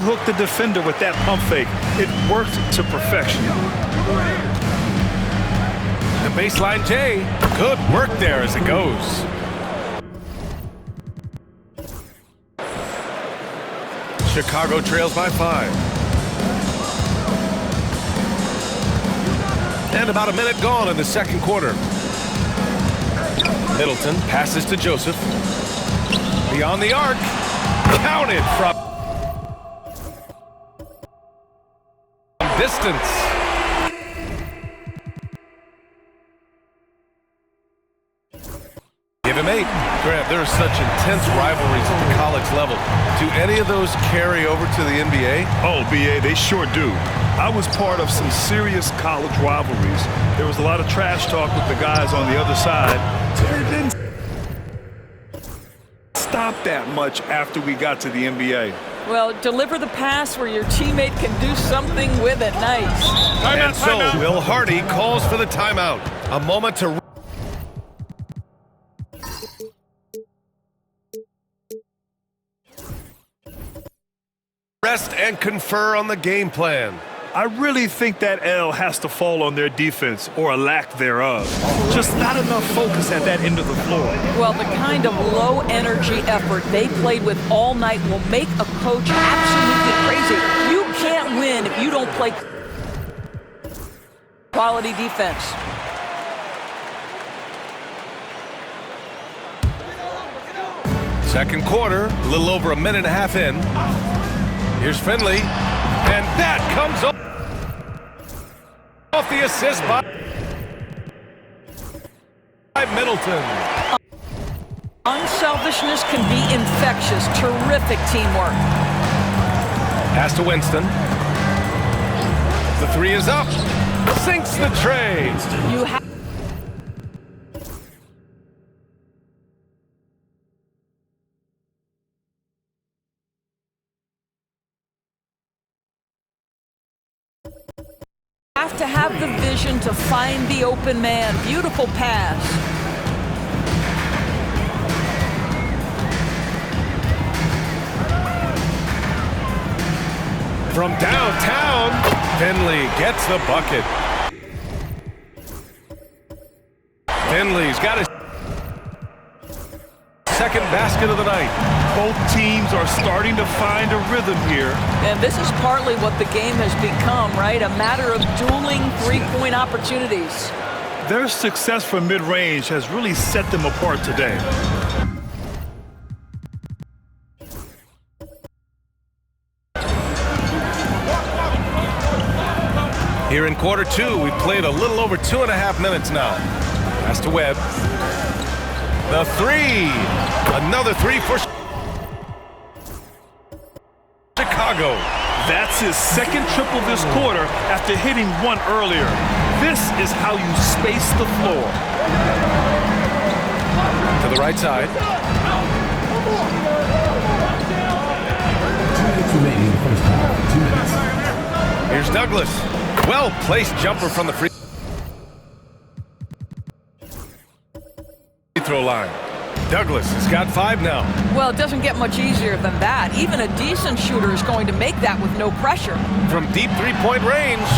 Hooked the defender with that pump fake. It worked to perfection. The baseline J. Good work there as it goes. Chicago trails by 5. And about a minute gone in the second quarter. Middleton passes to Joseph. Beyond the arc. Counted from distance. Give him 8. Grant, there are such intense rivalries at the college level. Do any of those carry over to the NBA? Oh, BA, they sure do. I was part of some serious college rivalries. There was a lot of trash talk with the guys on the other side. It didn't stop that much after we got to the NBA. Well, deliver the pass where your teammate can do something with it. Nice. And so Will Hardy calls for the timeout. A moment to rest and confer on the game plan. I really think that L has to fall on their defense, or a lack thereof. Just not enough focus at that end of the floor. Well, the kind of low-energy effort they played with all night will make a coach absolutely crazy. You can't win if you don't play quality defense. Second quarter, a little over a minute and a half in. Here's Finley, and that comes off the assist by Middleton. Unselfishness can be infectious. Terrific teamwork. Pass to Winston. The 3 is up. Sinks the tray. You have to have the vision to find the open man. Beautiful pass. From downtown, Finley gets the bucket. Finley's got his second basket of the night. Both teams are starting to find a rhythm here. And this is partly what the game has become, right? A matter of dueling three-point opportunities. Their success from mid-range has really set them apart today. Here in quarter 2, we've played a little over 2.5 minutes now. Pass to Webb. The 3. Another 3 for Chicago. That's his second triple this quarter after hitting one earlier. This is how you space the floor. To the right side. 2 minutes remaining in the first half. 2 minutes. Here's Douglas. Well-placed jumper from the free throw line. Douglas has got 5 now. Well, it doesn't get much easier than that. Even a decent shooter is going to make that with no pressure. From deep three-point range.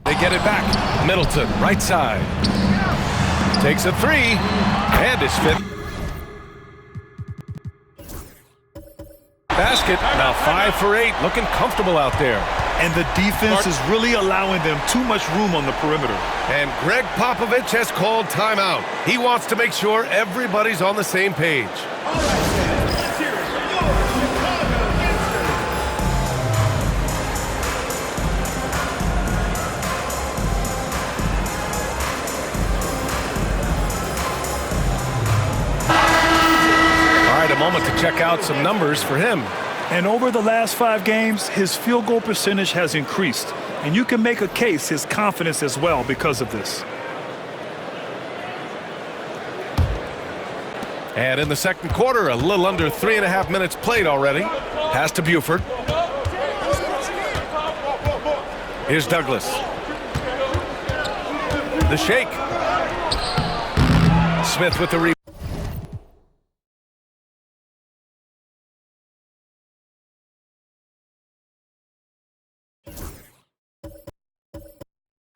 They get it back. Middleton, right side. Takes a 3. And his 5th. Basket. Now 5 for 8. Looking comfortable out there. And the defense is really allowing them too much room on the perimeter. And Greg Popovich has called timeout. He wants to make sure everybody's on the same page. All right, a moment to check out some numbers for him. And over the last 5 games, his field goal percentage has increased. And you can make a case his confidence as well because of this. And in the second quarter, a little under 3.5 minutes played already. Pass to Buford. Here's Douglas. The shake. Smith with the rebound.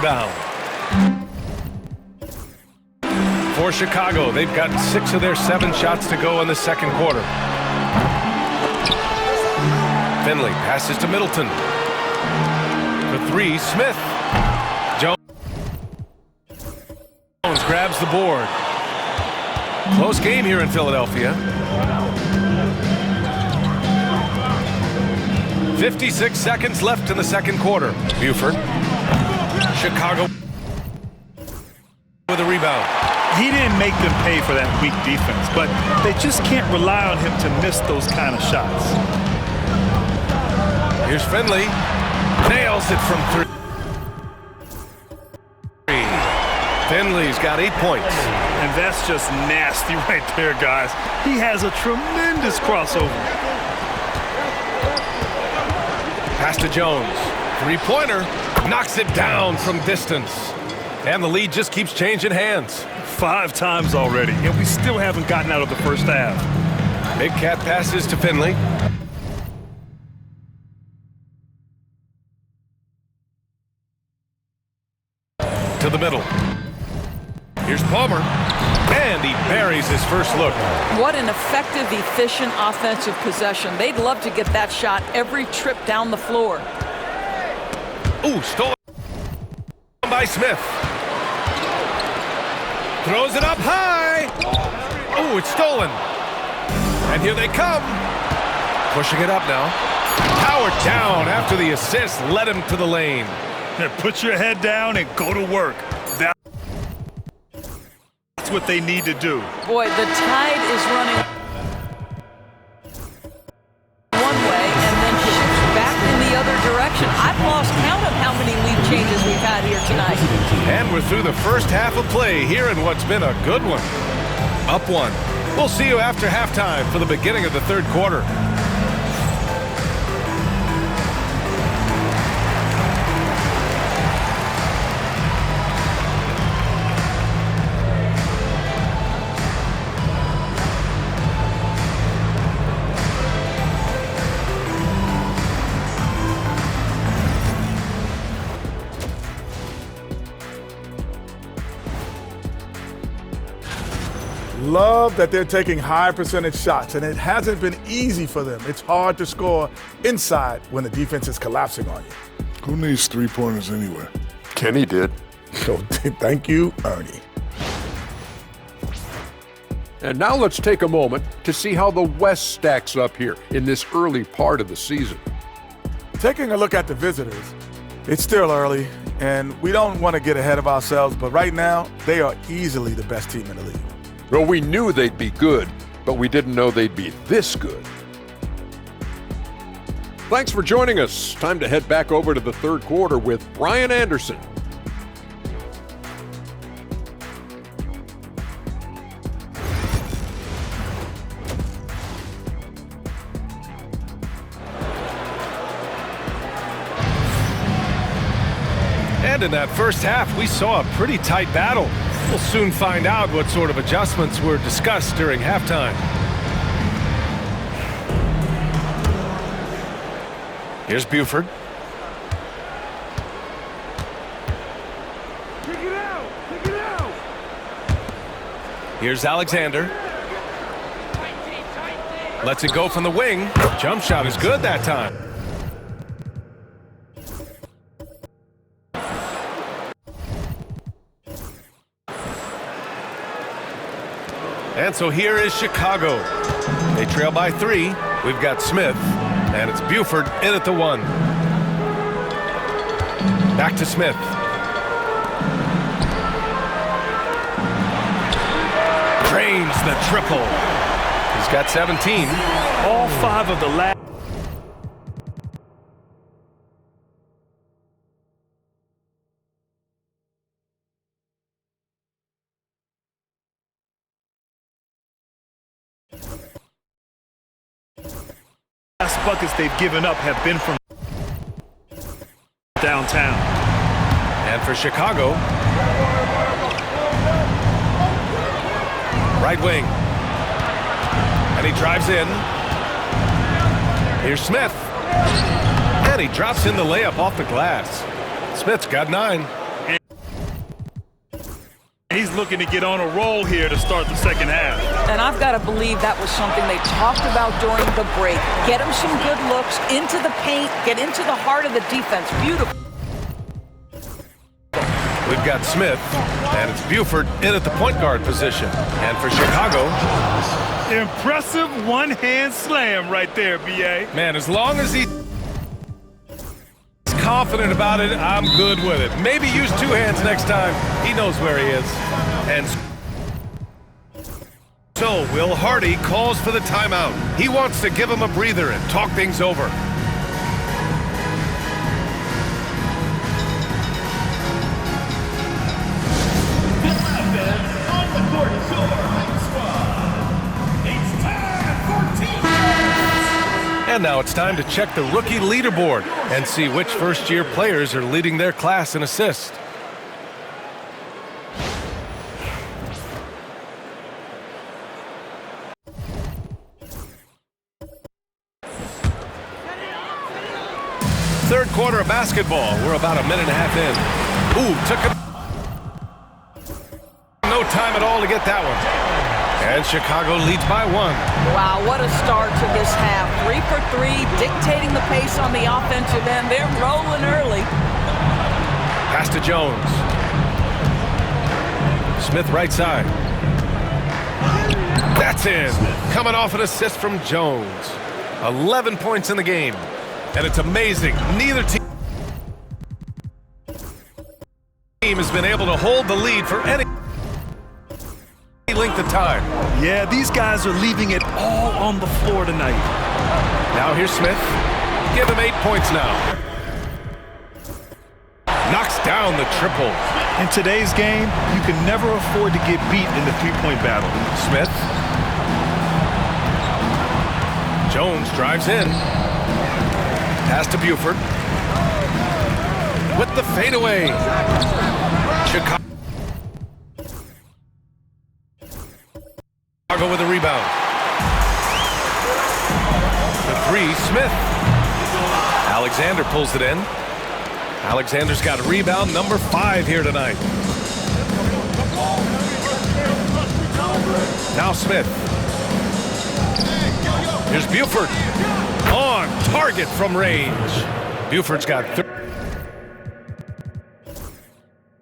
Down. For Chicago, they've got 6 of their 7 shots to go in the second quarter. Finley passes to Middleton. For 3, Smith. Jones grabs the board. Close game here in Philadelphia. 56 seconds left in the second quarter. Buford. Chicago with a rebound. He didn't make them pay for that weak defense, but they just can't rely on him to miss those kind of shots. Here's Finley. Nails it from 3. Finley's got 8 points. And that's just nasty right there, guys. He has a tremendous crossover. Pass to Jones. 3-pointer. Knocks it down from distance. And the lead just keeps changing hands. 5 times already, and we still haven't gotten out of the first half. Big Cat passes to Finley. To the middle. Here's Palmer. And he buries his first look. What an effective, efficient offensive possession. They'd love to get that shot every trip down the floor. Ooh, stolen by Smith. Throws it up high. Ooh, it's stolen. And here they come. Pushing it up now. Powered down after the assist led him to the lane. Put your head down and go to work. That's what they need to do. Boy, the tide is running one way and then shifts back in the other direction. I've lost count of how many lead changes we've had here tonight. And we're through the first half of play here in what's been a good one. Up 1. We'll see you after halftime for the beginning of the third quarter. Love that they're taking high percentage shots, and it hasn't been easy for them. It's hard to score inside when the defense is collapsing on you. Who needs 3-pointers anyway? Kenny did. So thank you, Ernie. And now let's take a moment to see how the West stacks up here in this early part of the season. Taking a look at the visitors, it's still early, and we don't want to get ahead of ourselves, but right now, they are easily the best team in the league. Well, we knew they'd be good, but we didn't know they'd be this good. Thanks for joining us. Time to head back over to the third quarter with Brian Anderson. And in that first half, we saw a pretty tight battle. We'll soon find out what sort of adjustments were discussed during halftime. Here's Buford. Here's Alexander. Lets it go from the wing. Jump shot is good that time. And so here is Chicago. They trail by 3. We've got Smith, and it's Buford in at the 1. Back to Smith. Drains the triple. He's got 17. All 5 of the last. Buckets they've given up have been from downtown. And for Chicago, right wing. And he drives in. Here's Smith. And he drops in the layup off the glass. Smith's got 9. He's looking to get on a roll here to start the second half. And I've got to believe that was something they talked about during the break. Get him some good looks into the paint, get into the heart of the defense. Beautiful. We've got Smith, and it's Buford in at the point guard position. And for Chicago, Impressive one-hand slam right there, B.A. man, as long as he's confident about it, I'm good with it. Maybe use two hands next time. He knows where he is. And so Will Hardy calls for the timeout. He wants to give him a breather and talk things over. And now it's time to check the rookie leaderboard and see which first-year players are leading their class in assists. Third quarter of basketball. We're about a minute and a half in. Ooh, took him no time at all to get that one. And Chicago leads by one. Wow, what a start to this half. 3 for 3, dictating the pace on the offensive end. They're rolling early. Pass to Jones. Smith right side. That's in. Coming off an assist from Jones. 11 points in the game. And it's amazing. Neither team has been able to hold the lead for any length of time. Yeah, these guys are leaving it all on the floor tonight. Now here's Smith. Give him 8 points now. Knocks down the triple. In today's game, you can never afford to get beat in the three-point battle. Smith. Jones drives in. Pass to Buford. With the fadeaway. Chicago with a rebound. The three, Smith. Alexander pulls it in. Alexander's got a rebound, number 5 here tonight. Now Smith. Here's Buford. On target from range. Buford's got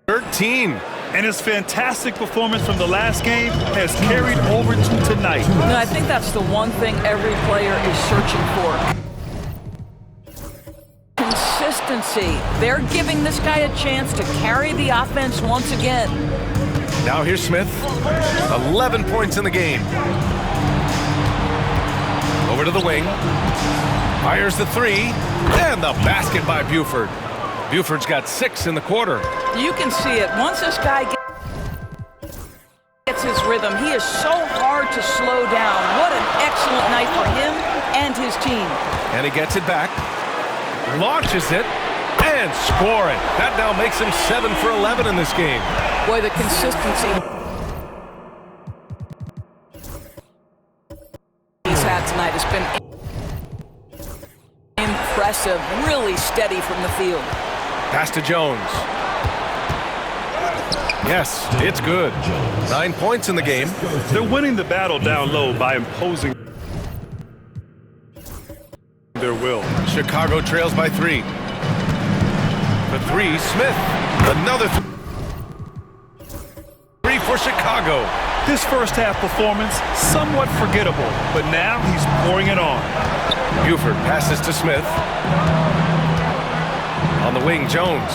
13. And his fantastic performance from the last game has carried over to tonight. And I think that's the one thing every player is searching for. Consistency. They're giving this guy a chance to carry the offense once again. Now here's Smith. 11 points in the game. Over to the wing. Fires the 3. And the basket by Buford. Buford's got 6 in the quarter. You can see it. Once this guy gets his rhythm, he is so hard to slow down. What an excellent night for him and his team. And he gets it back. Launches it. And scoring. That now makes him 7 for 11 in this game. Boy, the consistency he's had tonight has been impressive. Really steady from the field. Pass to Jones. Yes, it's good. 9 points in the game. They're winning the battle down low by imposing their will. Chicago trails by 3. The 3, Smith. Another 3 for Chicago. This first half performance, somewhat forgettable, but now he's pouring it on. Buford passes to Smith. On the wing, Jones.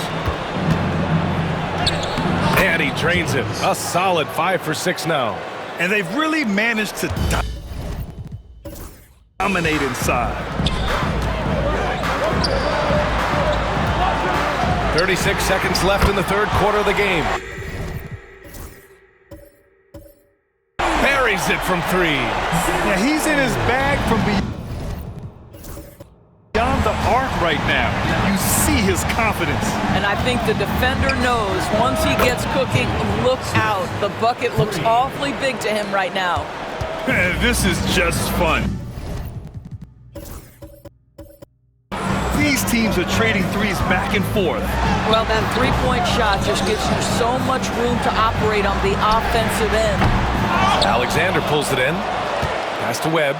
And he drains it. A solid 5 for 6 now. And they've really managed to dominate inside. 36 seconds left in the third quarter of the game. Buries it from 3. Yeah, he's in his bag from beyond the arc right now. You see his confidence. And I think the defender knows once he gets cooking, look out. The bucket looks awfully big to him right now. This is just fun. These teams are trading threes back and forth. Well, that three-point shot just gives you so much room to operate on the offensive end. Alexander pulls it in. Pass to Webb.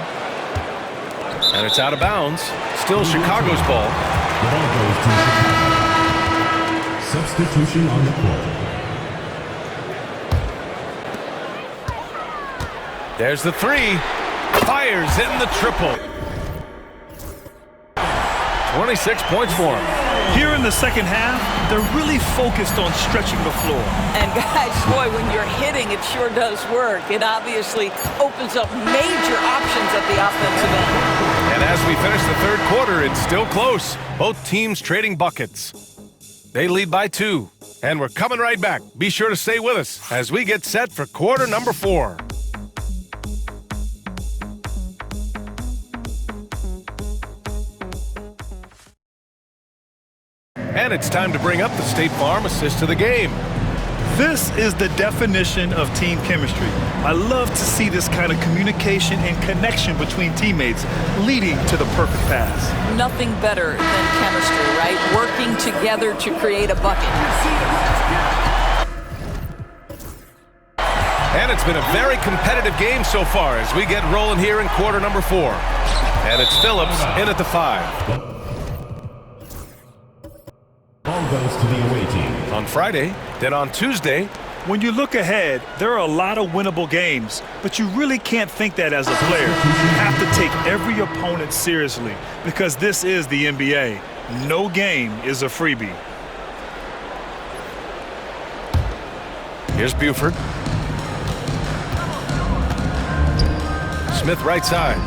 And it's out of bounds. Still Chicago's ball. The ball goes to Chicago. Substitution on the court. There's the three. Fires in the triple. 26 points for him. Here in the second half, they're really focused on stretching the floor. And guys, boy, when you're hitting, it sure does work. It obviously opens up major options at the offensive end. And as we finish the third quarter, it's still close. Both teams trading buckets. They lead by 2. And we're coming right back. Be sure to stay with us as we get set for quarter number 4. And it's time to bring up the State Farm assist of the game. This is the definition of team chemistry. I love to see this kind of communication and connection between teammates leading to the perfect pass. Nothing better than chemistry, right? Working together to create a bucket. And it's been a very competitive game so far as we get rolling here in quarter number 4. And it's Phillips in at the 5. Ball goes to the away team. On Friday, then on Tuesday. When you look ahead, there are a lot of winnable games, but you really can't think that as a player. You have to take every opponent seriously because this is the NBA. No game is a freebie. Here's Buford. Smith right side.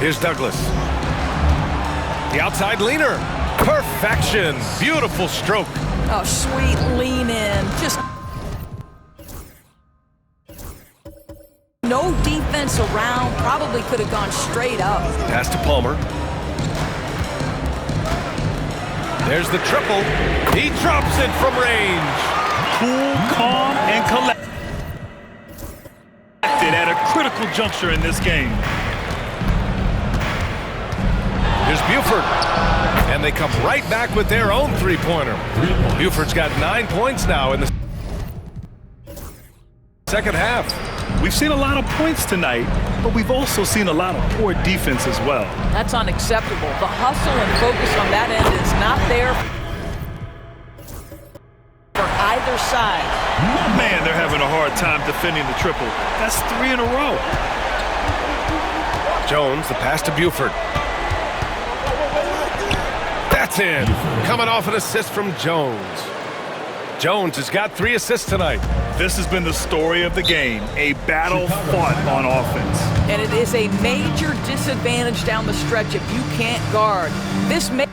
Here's Douglas. The outside leaner. Perfection. Beautiful stroke. Oh, sweet lean in. Just no defense around. Probably could have gone straight up. Pass to Palmer. There's the triple. He drops it from range. Cool, calm, and collected at a critical juncture in this game. Here's Buford. And they come right back with their own three-pointer. Buford's got 9 points now in the second half. We've seen a lot of points tonight, but we've also seen a lot of poor defense as well. That's unacceptable. The hustle and focus on that end is not there for either side. Man, they're having a hard time defending the triple. That's 3 in a row. Jones, the pass to Buford. That's in. Coming off an assist from Jones. Jones has got 3 assists tonight. This has been the story of the game, a battle fought on offense. And it is a major disadvantage down the stretch if you can't guard. This may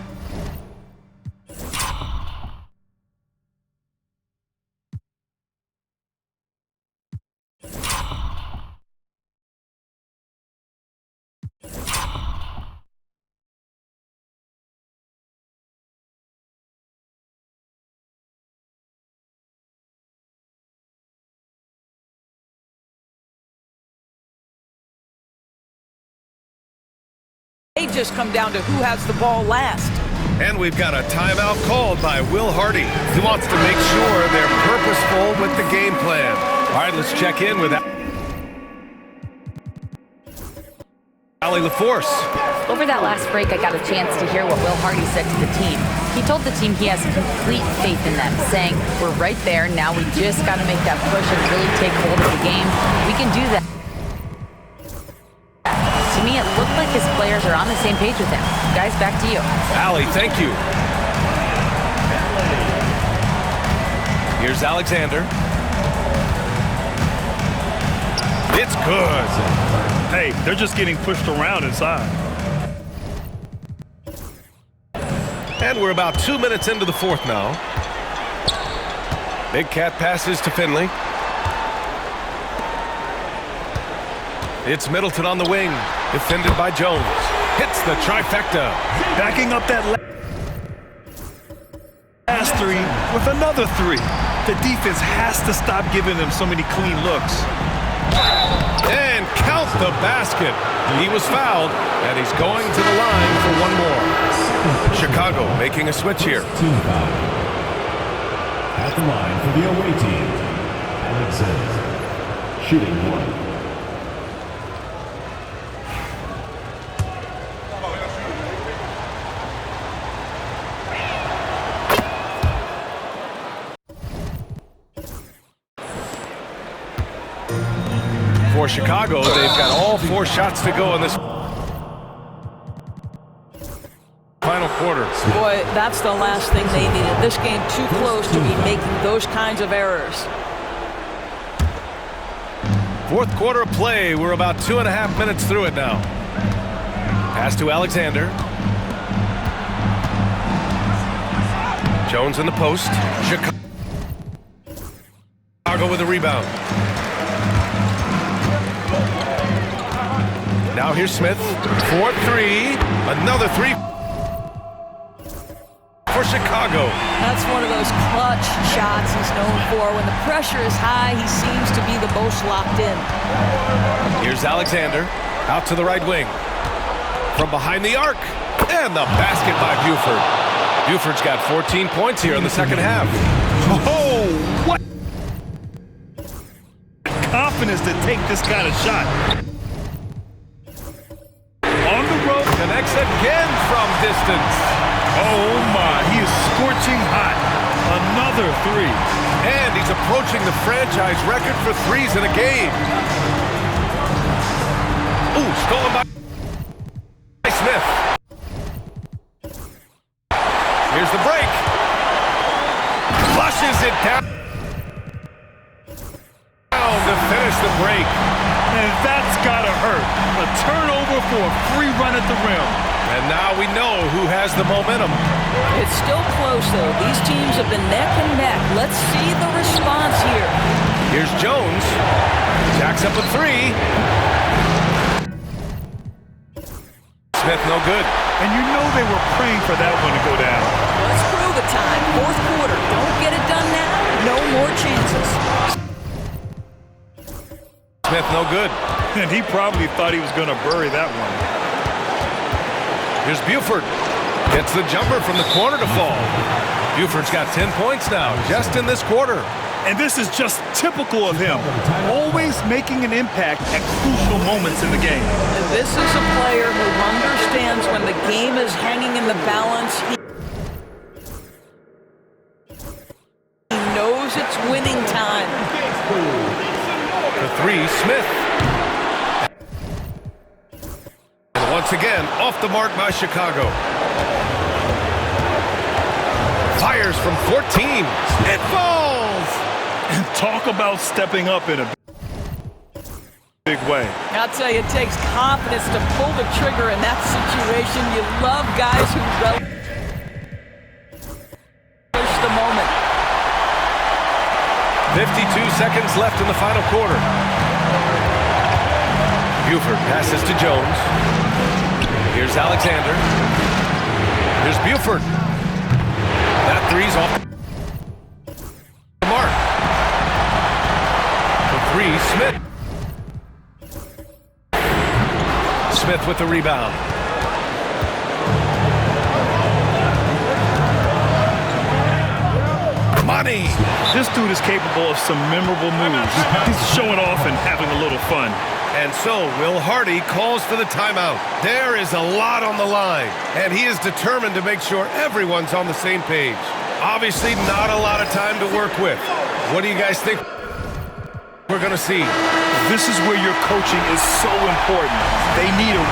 just come down to who has the ball last. And we've got a timeout called by Will Hardy. He wants to make sure they're purposeful with the game plan. All right, let's check in with Ali LaForce. Over that last break, I got a chance to hear what Will Hardy said to the team. He told the team he has complete faith in them, saying, we're right there, now we just got to make that push and really take hold of the game. We can do that. To me, it looked like his players are on the same page with him. Guys, back to you. Ali, thank you. Here's Alexander. It's good. Hey, they're just getting pushed around inside. And we're about 2 minutes into the fourth now. Big Cat passes to Finley. It's Middleton on the wing, defended by Jones. Hits the trifecta. Backing up that last 3 with another 3. The defense has to stop giving them so many clean looks. And count the basket. He was fouled, and he's going to the line for one more. Chicago making a switch here. Team foul. At the line for the away team, Alexander. Shooting 1. For Chicago, they've got all 4 shots to go in this final quarter. Boy, that's the last thing they needed. This game too close to be making those kinds of errors. Fourth quarter of play. We're about 2.5 minutes through it now. Pass to Alexander. Jones in the post. Chicago with a rebound. Now here's Smith. 4-3. Another 3 for Chicago. That's one of those clutch shots he's known for. When the pressure is high, he seems to be the most locked in. Here's Alexander. Out to the right wing. From behind the arc. And the basket by Buford. Buford's got 14 points here in the second half. Oh, what confidence to take this kind of shot. On the road. Connects again from distance. Oh my, he is scorching hot. Another 3. And he's approaching the franchise record for threes in a game. Ooh, stolen by Smith. Here's the break. Flushes it down to finish the break. And that's gotta hurt. A turnover for a free run at the rim. And now we know who has the momentum. It's still close, though. These teams have been neck and neck. Let's see the response here. Here's Jones. Jacks up a 3. Smith, no good. And you know they were praying for that one to go down. Let's prove it time. Fourth quarter. Don't get it done now. No more chances. Smith, no good. And he probably thought he was going to bury that one. Here's Buford. Gets the jumper from the corner to fall. Buford's got 10 points now, just in this quarter. And this is just typical of him. Always making an impact at crucial moments in the game. This is a player who understands when the game is hanging in the balance. He knows it's winning time. The 3, Smith. And once again, off the mark by Chicago. Fires from 14. It falls! And talk about stepping up in a big way. I'll tell you, it takes confidence to pull the trigger in that situation. You love guys who relish the moment. 52 seconds left in the final quarter. Buford passes to Jones. Here's Alexander. Here's Buford. That 3's off the mark. The 3, Smith. Smith with the rebound. Money. This dude is capable of some memorable moves. He's showing off and having a little fun. And so Will Hardy calls for the timeout. There is a lot on the line, and he is determined to make sure everyone's on the same page. Obviously not a lot of time to work with. What do you guys think we're going to see? This is where your coaching is so important. They need a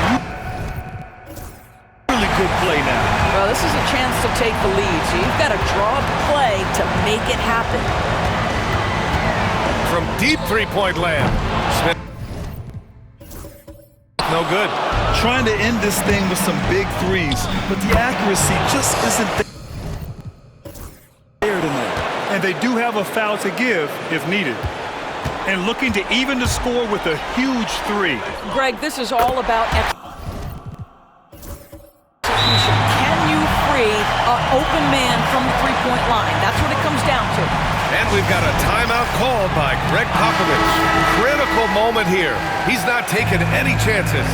really good play now. Well, this is a chance to take the lead, so you've got to draw up a play to make it happen. From deep three-point land, Smith. No good. Trying to end this thing with some big threes, but the accuracy just isn't there tonight. And they do have a foul to give if needed. And looking to even the score with a huge 3. Greg, this is all about execution. Can you free an open man from the three-point line? That's what it comes down to. And we've got a timeout called by Greg Popovich. Critical moment here. He's not taking any chances.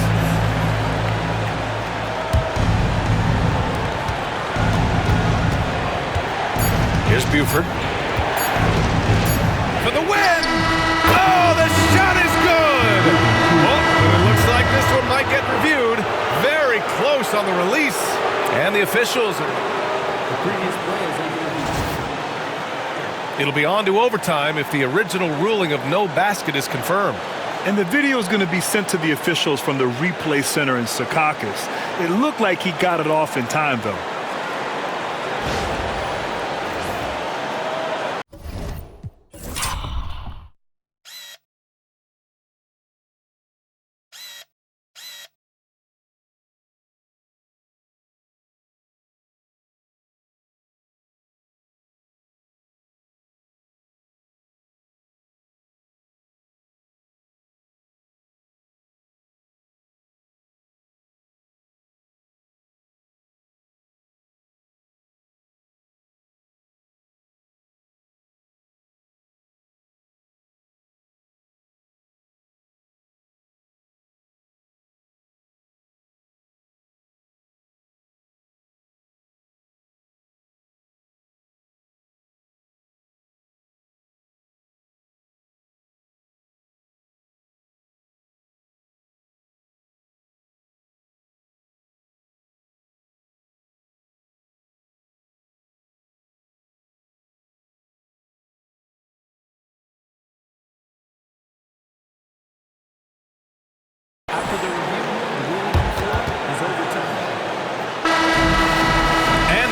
Here's Buford. For the win! Oh, the shot is good! Oh, and it looks like this one might get reviewed. Very close on the release. And the officials It'll be on to overtime if the original ruling of no basket is confirmed. And the video is going to be sent to the officials from the replay center in Secaucus. It looked like he got it off in time, though.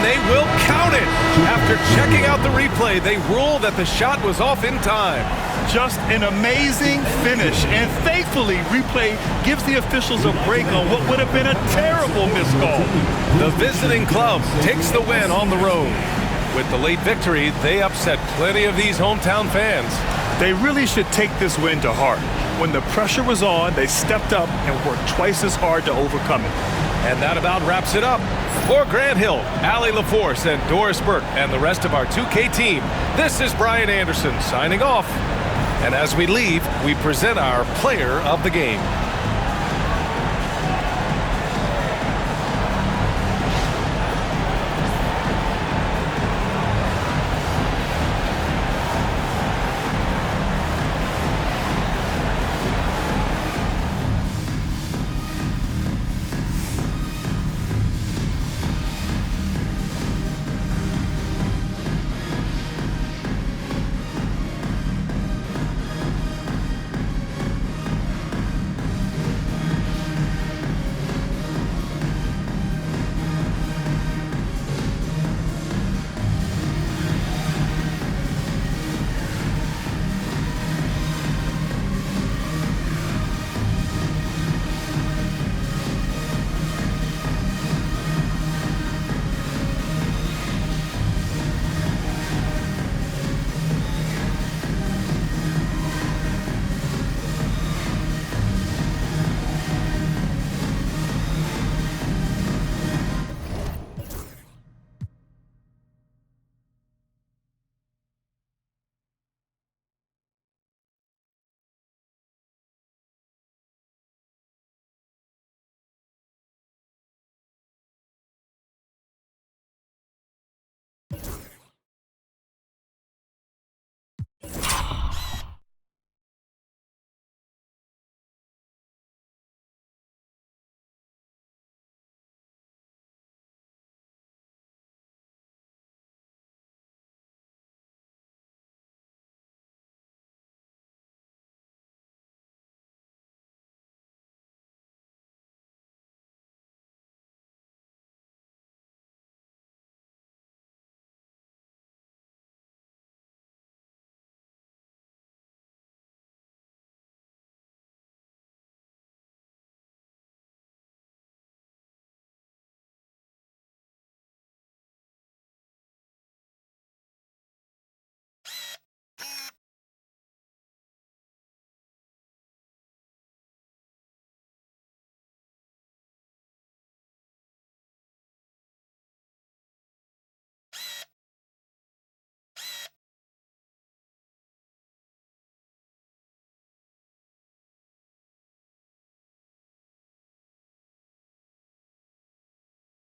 They will count it. After checking out the replay, they rule that the shot was off in time. Just an amazing finish. And thankfully, replay gives the officials a break on what would have been a terrible missed call. The visiting club takes the win on the road. With the late victory, they upset plenty of these hometown fans. They really should take this win to heart. When the pressure was on, they stepped up and worked twice as hard to overcome it. And that about wraps it up. For Grant Hill, Allie LaForce, and Doris Burke, and the rest of our 2K team, this is Brian Anderson signing off. And as we leave, we present our player of the game.